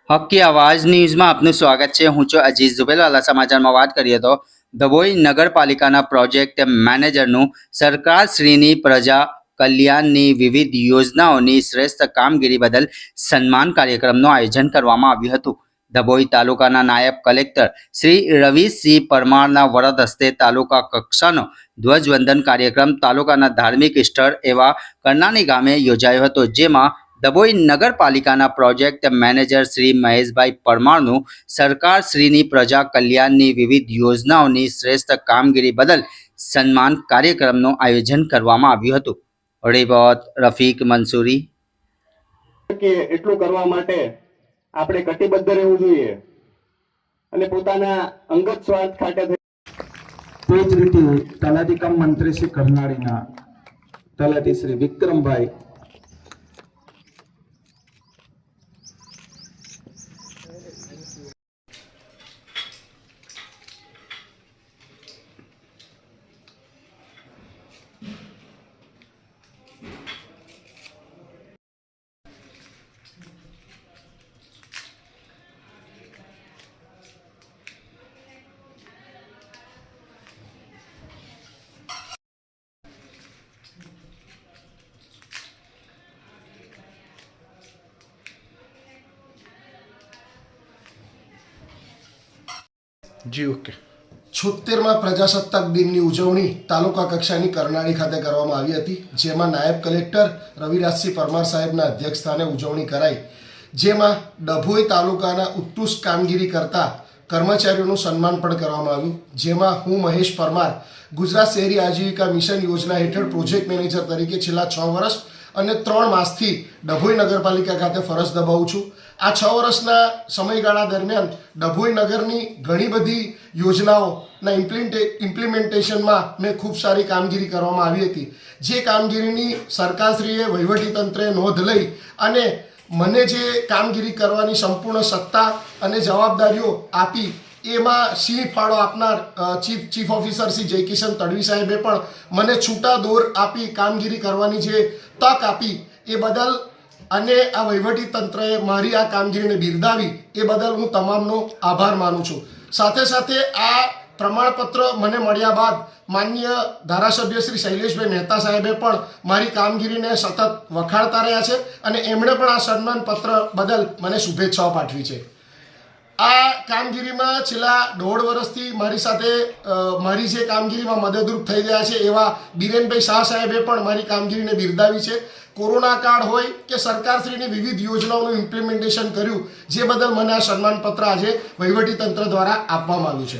હકી આવાજ ન્યૂઝમાં આપનું સ્વાગત છે। હું છું અજીઝ ઝુબેરવાલા। સમાચારમાં વાત કરીએ તો ડભોઈ નગરપાલિકાના પ્રોજેક્ટ મેનેજરનું સરકારશ્રીની પ્રજા કલ્યાણની વિવિધ યોજનાઓની શ્રેષ્ઠ કામગીરી બદલ સન્માન કાર્યક્રમનું આયોજન કરવામાં આવ્યું હતું। ડભોઈ તાલુકાના નાયબ કલેક્ટર શ્રી રવિસિંહ પરમારના વરદ હસ્તે તાલુકા કક્ષાનો ધ્વજવંદન કાર્યક્રમ તાલુકાના ધાર્મિક સ્થળ એવા કરનાની ગામે યોજાયો હતો, જેમાં ડભોઈ નગરપાલિકાના પ્રોજેક્ટ મેનેજર શ્રી મહેશભાઈ પરમારનું સરકારશ્રીની પ્રજા કલ્યાણની વિવિધ યોજનાઓની શ્રેષ્ઠ કામગીરી બદલ સન્માન કાર્યક્રમનું આયોજન કરવામાં આવ્યું હતું। રિપોર્ટ રફીક મંસૂરી। કે એટલું કરવા માટે આપણે કટિબદ્ધ રહેવું જોઈએ અને પોતાના અંગત સ્વાર્થ ખાતે તે જ રીતે તલાટી કમ મંત્રી શ્રી કરનાળીના તલાટી શ્રી વિક્રમભાઈ જી ઓકે। 76મા પ્રજાસત્તાક દિનની ઉજવણી તાલુકા કક્ષાની કરનાળી ખાતે કરવામાં આવી હતી, જેમાં નાયબ કલેક્ટર રવિરાજસિંહ પરમાર સાહેબના અધ્યક્ષસ્થાને ઉજવણી કરાઈ, જેમાં ડભોઈ તાલુકાના ઉત્કૃષ્ટ કામગીરી કરતા કર્મચારીઓનું સન્માન પણ કરવામાં આવ્યું, જેમાં હું મહેશ પરમાર ગુજરાત શહેરી આજીવિકા મિશન યોજના હેઠળ પ્રોજેક્ટ મેનેજર તરીકે છેલ્લા 6 વર્ષ અને 3 માસથી ડભોઈ નગરપાલિકા ખાતે ફરજ નિભાવું છું। આ 6 વર્ષના સમયગાળા દરમિયાન ડભોઈ નગરની ઘણી બધી યોજનાઓના ઇમ્પ્લિમેન્ટેશનમાં મેં ખૂબ સારી કામગીરી કરવામાં આવી હતી, જે કામગીરીની સરકારશ્રીએ વહીવટીતંત્રે નોંધ લઈ અને મને જે કામગીરી કરવાની સંપૂર્ણ સત્તા અને જવાબદારીઓ આપી, એમાં સિંહ ફાળો આપનાર ચીફ ઓફિસર શ્રી જયકિશન તડવી સાહેબે પણ મને છૂટા દોર આપી કામગીરી કરવાની જે તક આપી એ બદલ અને આ વહીવટી તંત્રએ મારી આ કામગીરીને બિરદાવી એ બદલ હું તમામનો આભાર માનું છું। સાથે સાથે આ પ્રમાણપત્ર મને મળ્યા બાદ માનનીય ધારાસભ્ય શ્રી શૈલેષભાઈ મહેતા સાહેબે પણ મારી કામગીરીને સતત વખાણતા રહ્યા છે અને એમણે પણ આ સન્માન પત્ર બદલ મને શુભેચ્છાઓ પાઠવી છે। આ કામગીરીમાં છેલ્લા 1.5 વર્ષથી મારી સાથે મારી જે કામગીરીમાં મદદરૂપ થઈ રહ્યા છે એવા બિરેનભાઈ શાહ સાહેબે પણ મારી કામગીરીને બિરદાવી છે। કોરોના કાળ હોય કે સરકારશ્રીની વિવિધ યોજનાઓનું ઇમ્પ્લિમેન્ટેશન કર્યું, જે બદલ મને આ સન્માનપત્ર આજે વહીવટીતંત્ર દ્વારા આપવામાં આવ્યું છે।